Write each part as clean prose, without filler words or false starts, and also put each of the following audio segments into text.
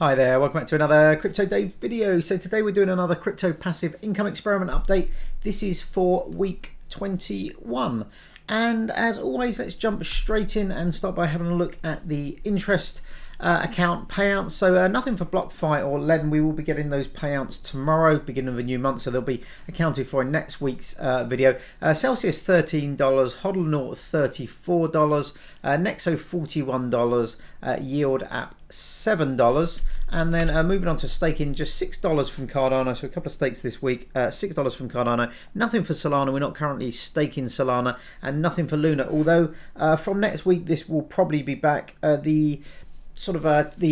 Hi there, welcome back to another Crypto Dave video. So today we're doing another crypto passive income experiment update. This is for week 21. And as always, let's jump straight in and start by having a look at the interest account payouts. So nothing for BlockFi or Len. We will be getting those payouts tomorrow, beginning of a new month, so they'll be accounted for in next week's video. Celsius $13, Hodl Naught $34, Nexo $41, Yield App $7, and then moving on to staking, just $6 from Cardano. So a couple of stakes this week, $6 from Cardano, nothing for Solana. We're not currently staking Solana, and nothing for Luna, although from next week this will probably be back. The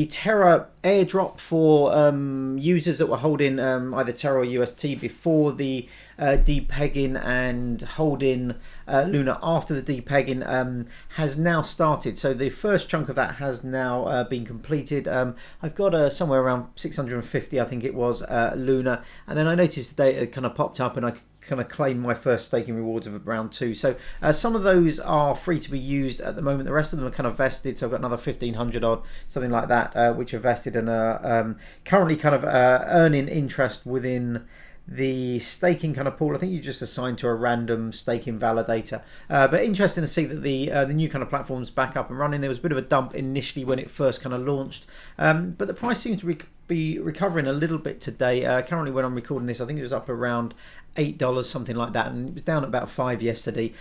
Terra airdrop for users that were holding either Terra or UST before the depegging and holding Luna after the depegging has now started. So the first chunk of that has now been completed. I've got somewhere around 650, I think it was, Luna, and then I noticed today it kind of popped up and I kind of claim my first staking rewards of around 2. So some of those are free to be used at the moment. The rest of them are kind of vested. So I've got another 1,500 odd, something like that, which are vested and are currently kind of earning interest within the staking kind of pool. I think you just assigned to a random staking validator, but interesting to see that the new kind of platform's back up and running. There was a bit of a dump initially when it first kind of launched, but the price seems to be recovering a little bit today. Currently when I'm recording this, I think it was up around $8, something like that, and it was down at about 5 yesterday.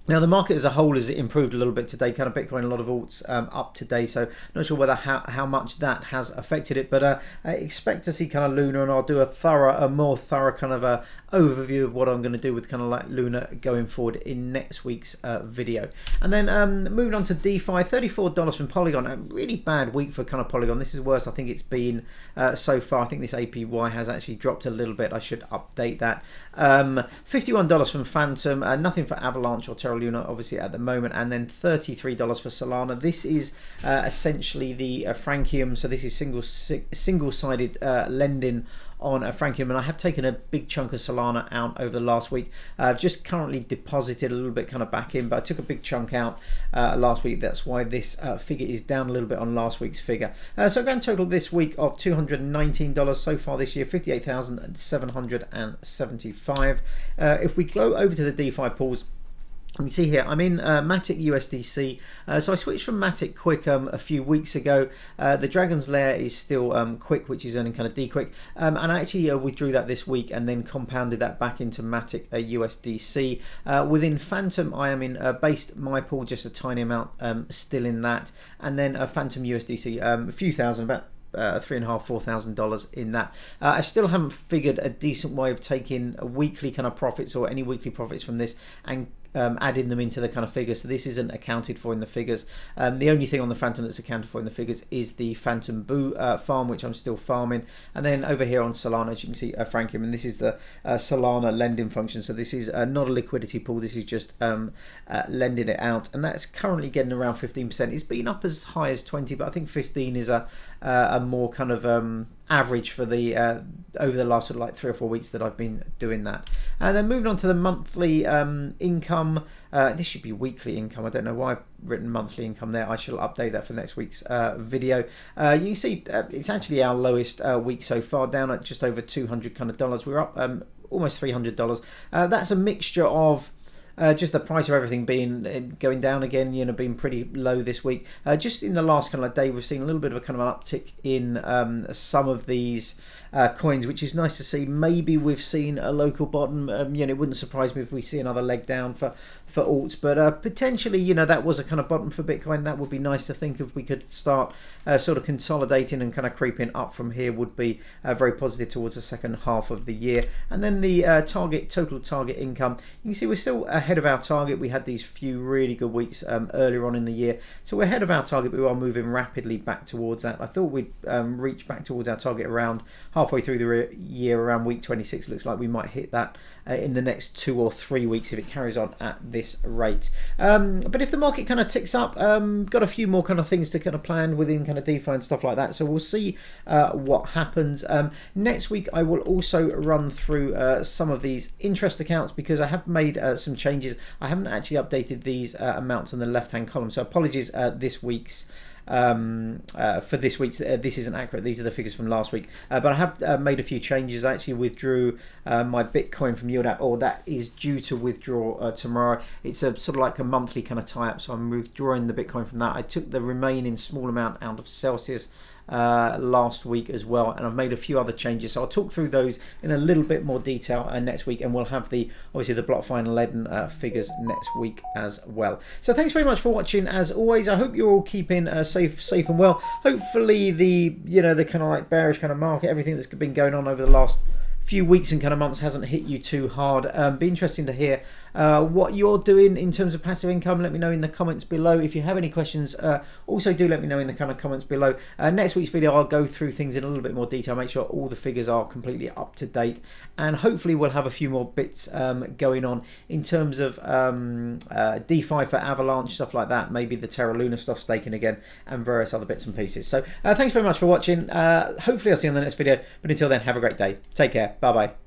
Now the market as a whole has improved a little bit today, kind of Bitcoin, a lot of alts up today, so not sure whether how much that has affected it, but I expect to see kind of Luna, and I'll do a more thorough kind of a overview of what I'm going to do with kind of like Luna going forward in next week's video. And then moving on to DeFi, $34 from Polygon. A really bad week for kind of Polygon. This is worse I think it's been so far. I think this APY has actually dropped a little bit. I should update that. $51 from Phantom, nothing for Avalanche or Terra Luna obviously at the moment, and then $33 for Solana. This is essentially the Frankium, so this is single-sided lending on a Frankium, and I have taken a big chunk of Solana out over the last week. I've just currently deposited a little bit kind of back in, but I took a big chunk out last week. That's why this figure is down a little bit on last week's figure. So a grand total this week of $219 so far this year, 58,775. If we go over to the DeFi pools, you can see here I'm in Matic USDC. So I switched from Matic Quick a few weeks ago. The Dragon's Lair is still Quick, which is earning kind of D-Quick, and I actually withdrew that this week and then compounded that back into Matic USDC. Within Phantom, I am in based my pool, just a tiny amount still in that, and then Phantom USDC, a few thousand, about $3,500–4,000 in that. I still haven't figured a decent way of taking a weekly kind of profits or any weekly profits from this and adding them into the kind of figures. So this isn't accounted for in the figures. The only thing on the Phantom that's accounted for in the figures is the Phantom Boo farm, which I'm still farming. And then over here on Solana, as you can see, Frankium, and this is the Solana lending function. So this is not a liquidity pool. This is just lending it out, and that's currently getting around 15%. It's been up as high as 20, but I think 15 is a more kind of average for the over the last sort of like 3 or 4 weeks that I've been doing that. And then moving on to the monthly income. This should be weekly income. I don't know why I've written monthly income there. I shall update that for next week's video. You can see it's actually our lowest week so far, down at just over $200 kind of dollars. We're up almost $300. That's a mixture of just the price of everything being going down again, you know, being pretty low this week. Just in the last kind of day, we've seen a little bit of a kind of an uptick in some of these coins, which is nice to see. Maybe we've seen a local bottom. You know, it wouldn't surprise me if we see another leg down for alts, but potentially, you know, that was a kind of bottom for Bitcoin. That would be nice to think if we could start sort of consolidating and kind of creeping up from here. Would be very positive towards the second half of the year. And then the total target income, you can see we're still ahead of our target. We had these few really good weeks earlier on in the year, so we're ahead of our target, but we are moving rapidly back towards that. I thought we'd reach back towards our target around halfway through the year, around week 26. Looks like we might hit that in the next 2 or 3 weeks if it carries on at this rate. But if the market kind of ticks up, got a few more kind of things to kind of plan within kind of DeFi and stuff like that, so we'll see what happens. Next week I will also run through some of these interest accounts, because I have made some changes. I haven't actually updated these amounts on the left hand column, so apologies, this week's for this week's. This isn't accurate. These are the figures from last week. But I have made a few changes. I actually withdrew my Bitcoin from Yield App, or that is due to withdraw tomorrow. It's a sort of like a monthly kind of tie-up, so I'm withdrawing the Bitcoin from that. I took the remaining small amount out of Celsius last week as well, and I've made a few other changes, so I'll talk through those in a little bit more detail next week, and we'll have obviously the BlockFi and Ledn figures next week as well. So thanks very much for watching. As always, I hope you're all keeping safe and well. Hopefully the kind of like bearish kind of market, everything that's been going on over the last few weeks and kind of months hasn't hit you too hard. Be interesting to hear what you're doing in terms of passive income. Let me know in the comments below. If you have any questions, also do let me know in the kind of comments below. Next week's video, I'll go through things in a little bit more detail, make sure all the figures are completely up to date, and hopefully we'll have a few more bits going on in terms of DeFi for Avalanche, stuff like that, maybe the Terra Luna stuff staking again, and various other bits and pieces. So thanks very much for watching. Hopefully I'll see you on the next video, but until then, have a great day. Take care. Bye bye.